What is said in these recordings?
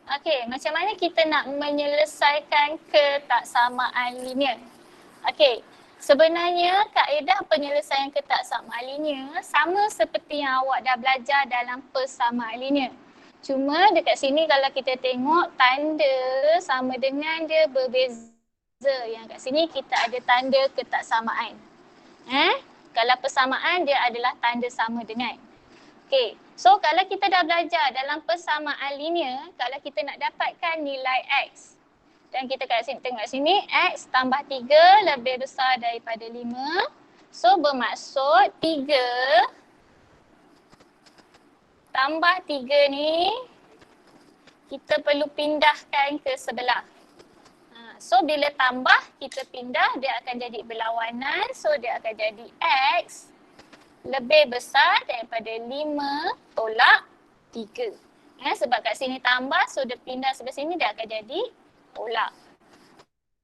Okey, macam mana kita nak menyelesaikan ketaksamaan linear? Okey, sebenarnya kaedah penyelesaian ketaksamaan linear sama seperti yang awak dah belajar dalam persamaan linear. Cuma dekat sini kalau kita tengok tanda sama dengan dia berbeza. Yang kat sini kita ada tanda ketaksamaan. Kalau persamaan dia adalah tanda sama dengan. Okey, so kalau kita dah belajar dalam persamaan linear, kalau kita nak dapatkan nilai X, dan kita kat sini, tengok sini, X tambah 3 lebih besar daripada 5. So bermaksud 3 tambah 3 ni, kita perlu pindahkan ke sebelah. So bila tambah, kita pindah, dia akan jadi berlawanan. So dia akan jadi X lebih besar daripada 5 tolak 3. Sebab kat sini tambah, so dia pindah sebelah sini, dia akan jadi tolak.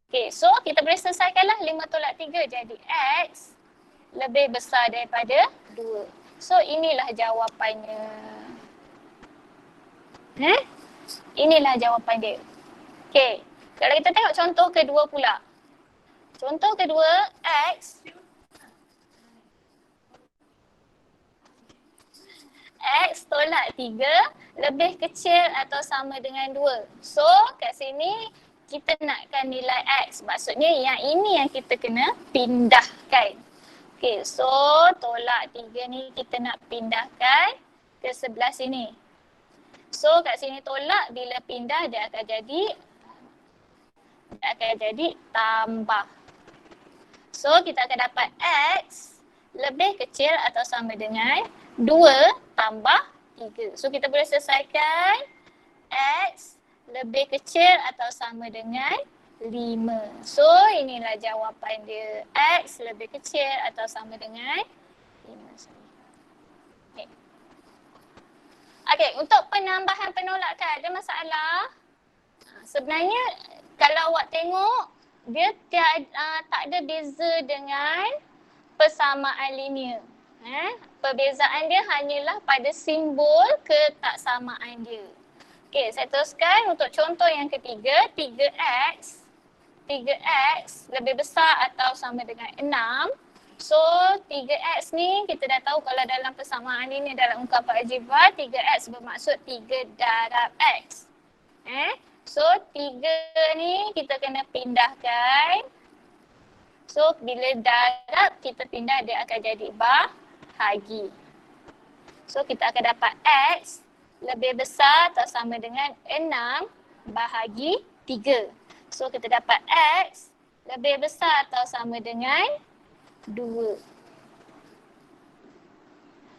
Okay, so kita boleh selesaikanlah 5 tolak 3 jadi X lebih besar daripada 2. So inilah jawapannya. Inilah jawapan dia. Okay, kalau kita tengok contoh kedua pula. Contoh kedua, X tolak 3 lebih kecil atau sama dengan 2. So kat sini kita nakkan nilai X. Maksudnya yang ini yang kita kena pindahkan. Okay, so tolak 3 ni kita nak pindahkan ke sebelah sini. So kat sini tolak, bila pindah dia akan jadi tambah. So kita akan dapat X lebih kecil atau sama dengan 2 tambah 3. So kita boleh selesaikan X lebih kecil atau sama dengan 5. So inilah jawapan dia. X lebih kecil atau sama dengan 5. Okay, untuk penambahan penolakan ada masalah? Sebenarnya kalau awak tengok, dia tak ada beza dengan persamaan linear. Perbezaan dia hanyalah pada simbol ketaksamaan dia. Okey, saya teruskan untuk contoh yang ketiga, 3x lebih besar atau sama dengan 6. So 3x ni kita dah tahu kalau dalam persamaan ini dalam ungkapan algebra, 3x bermaksud 3 darab x. So 3 ni kita kena pindahkan. So bila darab kita pindah, dia akan jadi bahagi. So kita akan dapat x lebih besar atau sama dengan 6 bahagi 3. So kita dapat x lebih besar atau sama dengan 2.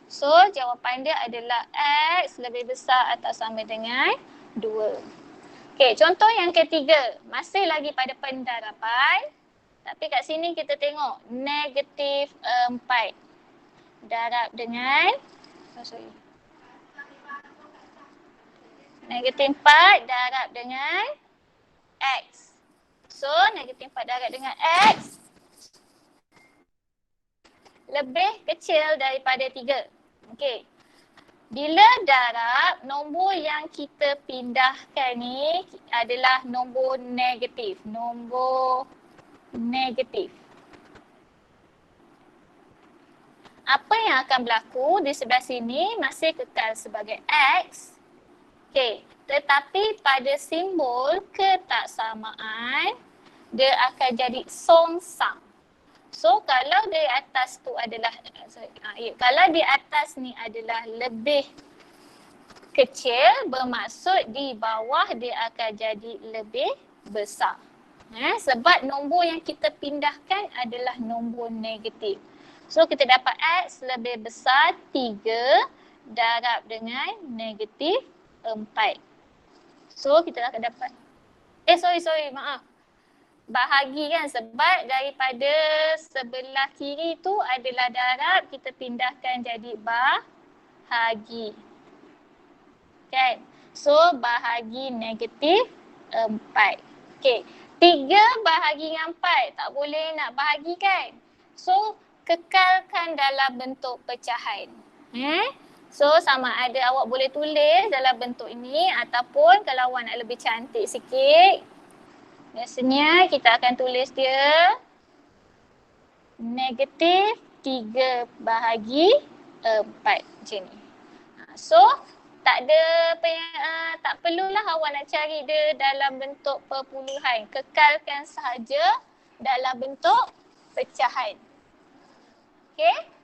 So jawapan dia adalah x lebih besar atau sama dengan 2. Okey, contoh yang ketiga, masih lagi pada pendaraban. Tapi kat sini kita tengok negatif 4 darab dengan negatif 4 darab dengan x. So negatif 4 darab dengan x lebih kecil daripada 3. Okey. Bila darab, nombor yang kita pindahkan ni adalah nombor negatif. Nombor negatif. Apa yang akan berlaku di sebelah sini masih kekal sebagai x. Okey, tetapi pada simbol ketaksamaan dia akan jadi songsang. So kalau di atas tu adalah kalau di atas ni adalah lebih kecil, bermaksud di bawah dia akan jadi lebih besar. Sebab nombor yang kita pindahkan adalah nombor negatif. So kita dapat x lebih besar 3 darab dengan negatif 4. So kita akan dapat maaf. Bahagi kan, sebab daripada sebelah kiri tu adalah darab, kita pindahkan jadi bahagi. Kan? So bahagi negatif 4. Okey. 3 bahagi dengan 4 tak boleh nak bahagi kan? So kekalkan dalam bentuk pecahan. So sama ada awak boleh tulis dalam bentuk ini ataupun kalau awak nak lebih cantik sikit, biasanya kita akan tulis dia negatif 3 bahagi 4 macam ni. So tak ada tak perlulah awak nak cari dia dalam bentuk perpuluhan. Kekalkan sahaja dalam bentuk pecahan. Okey?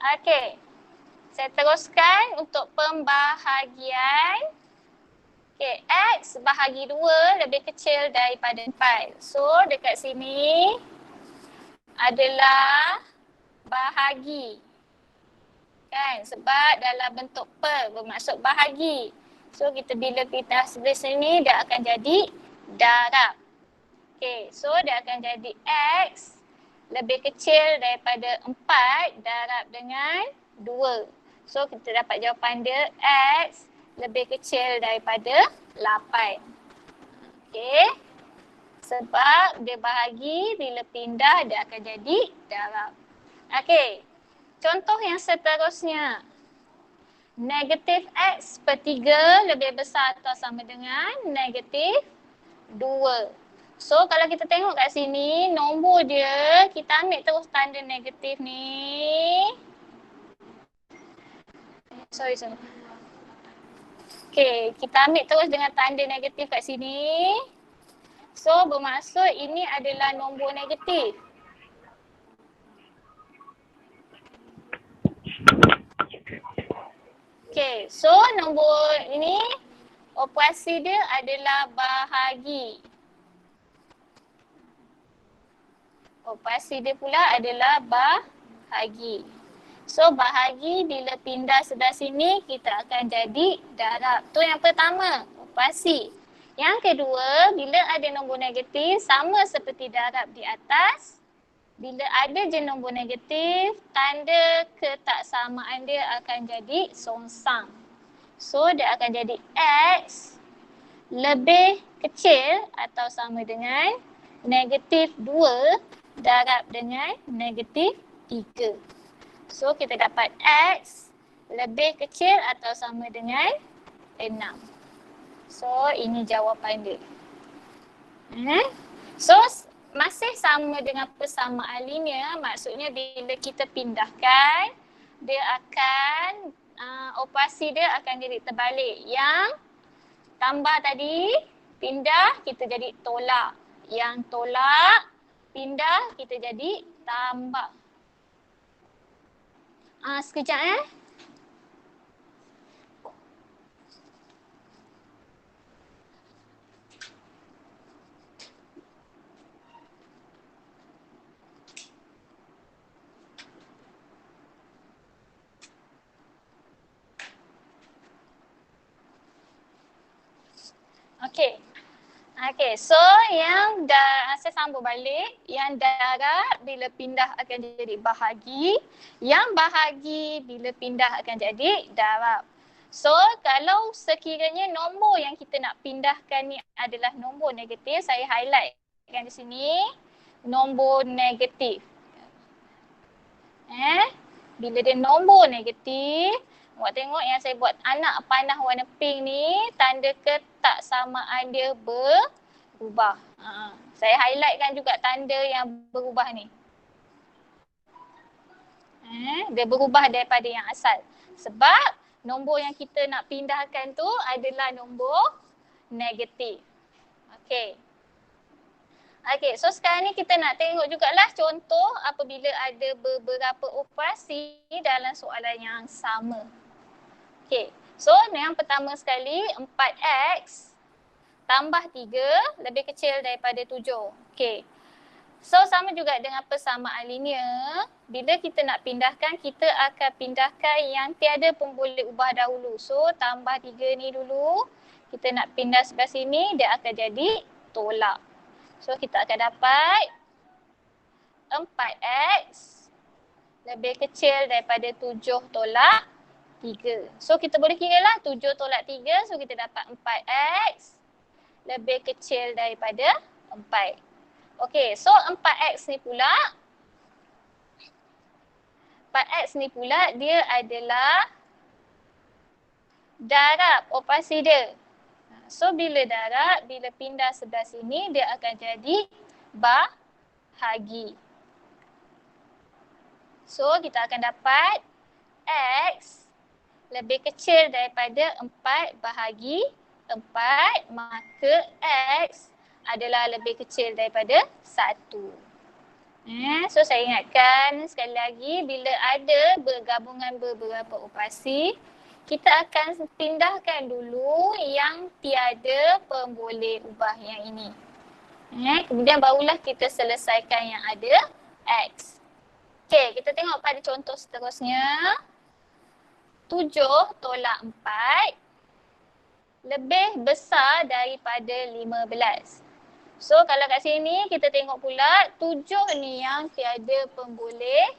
Okey. Saya teruskan untuk pembahagian. Okey, X bahagi 2 lebih kecil daripada 4. So dekat sini adalah bahagi. Kan? Sebab dalam bentuk per bermaksud bahagi. So bila kita sebelah sini dia akan jadi darab. Okey, so dia akan jadi X lebih kecil daripada 4 darab dengan 2. So kita dapat jawapan dia X lebih kecil daripada 8. Okey. Sebab dia bahagi, bila pindah dia akan jadi darab. Okey. Contoh yang seterusnya. Negatif X per 3 lebih besar atau sama dengan negatif 2. So kalau kita tengok kat sini, nombor dia, kita ambil terus tanda negatif ni. Sorry. Okay, kita ambil terus dengan tanda negatif kat sini. So bermaksud ini adalah nombor negatif. Okay, so nombor ini operasi dia adalah bahagi. Operasi dia pula adalah bahagi. So bahagi bila pindah sebelah sini kita akan jadi darab. Tu yang pertama, operasi. Yang kedua, bila ada nombor negatif sama seperti darab di atas. Bila ada je nombor negatif, tanda ketaksamaan dia akan jadi songsang. So dia akan jadi X lebih kecil atau sama dengan negatif 2 darab dengan negatif 3. So kita dapat X lebih kecil atau sama dengan 6. So ini jawapan dia. So masih sama dengan persamaan linear, maksudnya bila kita pindahkan dia akan operasi dia akan jadi terbalik. Yang tambah tadi pindah kita jadi tolak. Yang tolak pindah kita jadi tambah. Sekejap Okey, so yang saya sambung balik, yang darab bila pindah akan jadi bahagi, yang bahagi bila pindah akan jadi darab. So kalau sekiranya nombor yang kita nak pindahkan ni adalah nombor negatif, saya highlightkan di sini nombor negatif. Bila dia nombor negatif, awak tengok yang saya buat anak panah warna pink ni, tanda ketaksamaan dia berubah. Saya highlightkan juga tanda yang berubah ni. Dia berubah daripada yang asal. Sebab nombor yang kita nak pindahkan tu adalah nombor negatif. Okey. Okey, so sekarang ni kita nak tengok jugalah contoh apabila ada beberapa operasi dalam soalan yang sama. Okey, so yang pertama sekali 4x tambah 3 lebih kecil daripada 7. Okey, so sama juga dengan persamaan linear. Bila kita nak pindahkan, kita akan pindahkan yang tiada pun boleh ubah dahulu. So tambah 3 ni dulu, kita nak pindah sebelah sini, dia akan jadi tolak. So kita akan dapat 4x lebih kecil daripada 7 tolak 3. So kita boleh kira lah 7 tolak 3. So kita dapat 4x lebih kecil daripada 4. Okey, so 4x ni pula dapat X ni pula dia adalah darab operasi dia. So bila darab, bila pindah sebelah sini dia akan jadi bahagi. So kita akan dapat X lebih kecil daripada 4 bahagi 4, maka X adalah lebih kecil daripada 1. So saya ingatkan sekali lagi, bila ada bergabungan beberapa operasi, kita akan pindahkan dulu yang tiada pemboleh ubah yang ini. Kemudian barulah kita selesaikan yang ada X. Okey, kita tengok pada contoh seterusnya. 7 tolak 4 lebih besar daripada 15. So kalau kat sini kita tengok pula 7 ni yang tiada pemboleh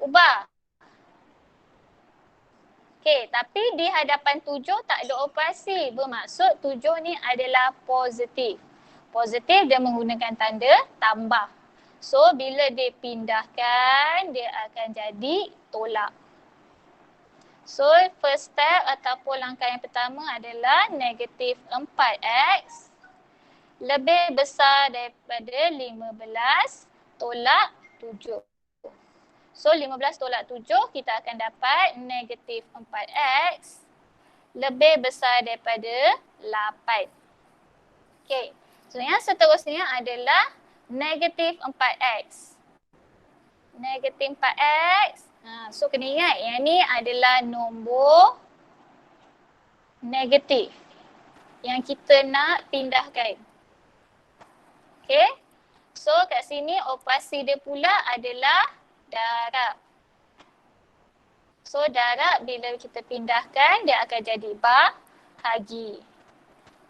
ubah. Okey, tapi di hadapan 7 tak ada operasi. Bermaksud 7 ni adalah positif. Positif dia menggunakan tanda tambah. So bila dipindahkan dia akan jadi tolak. So first step ataupun langkah yang pertama adalah negatif 4x lebih besar daripada 15 tolak 7. So 15 tolak 7 kita akan dapat negatif 4x lebih besar daripada 8. Okey, so yang seterusnya adalah negatif 4x. Negatif 4x. So kena ingat yang ni adalah nombor negatif yang kita nak pindahkan. Okey. So kat sini operasi dia pula adalah darab. So darab bila kita pindahkan dia akan jadi bahagi.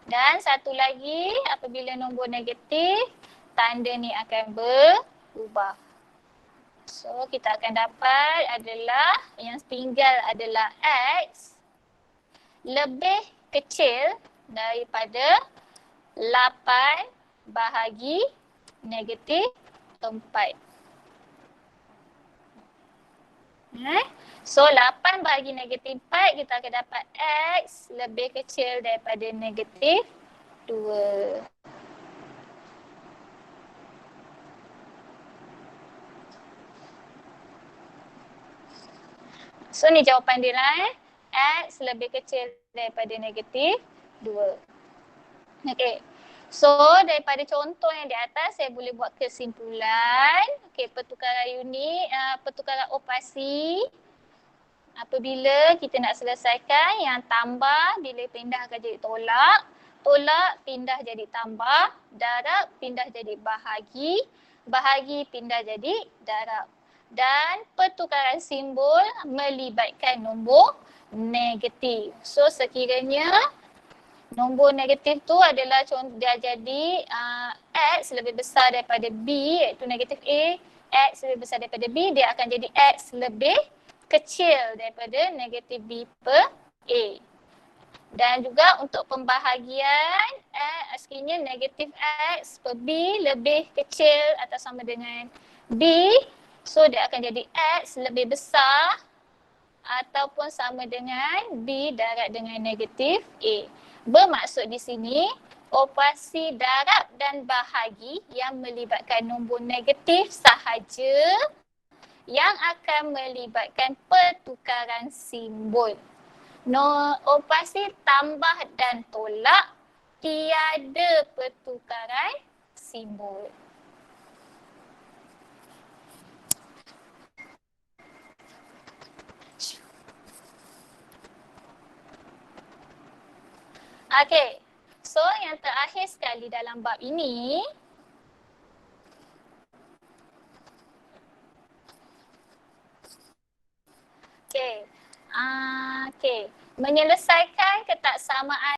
Dan satu lagi, apabila nombor negatif, tanda ni akan berubah. So kita akan dapat adalah yang tinggal adalah X lebih kecil daripada 8 bahagi negatif 4. So 8 bahagi negatif 4 kita akan dapat X lebih kecil daripada negatif 2. So ni jawapan dia lah X lebih kecil daripada negatif 2. Okey. So daripada contoh yang di atas saya boleh buat kesimpulan. Okey, pertukaran unit, pertukaran operasi apabila kita nak selesaikan yang tambah bila pindah akan jadi tolak, tolak pindah jadi tambah, darab pindah jadi bahagi, bahagi pindah jadi darab. Dan pertukaran simbol melibatkan nombor negatif. So sekiranya nombor negatif tu adalah dia jadi X lebih besar daripada B iaitu negatif A, X lebih besar daripada B, dia akan jadi X lebih kecil daripada negatif B per A. Dan juga untuk pembahagian sekiranya negatif X per B lebih kecil atau sama dengan B, so dia akan jadi X lebih besar ataupun sama dengan B darab dengan negatif A. Bermaksud di sini operasi darab dan bahagi yang melibatkan nombor negatif sahaja yang akan melibatkan pertukaran simbol. Operasi tambah dan tolak tiada pertukaran simbol. Okey, so yang terakhir sekali dalam bab ini, menyelesaikan ketaksamaan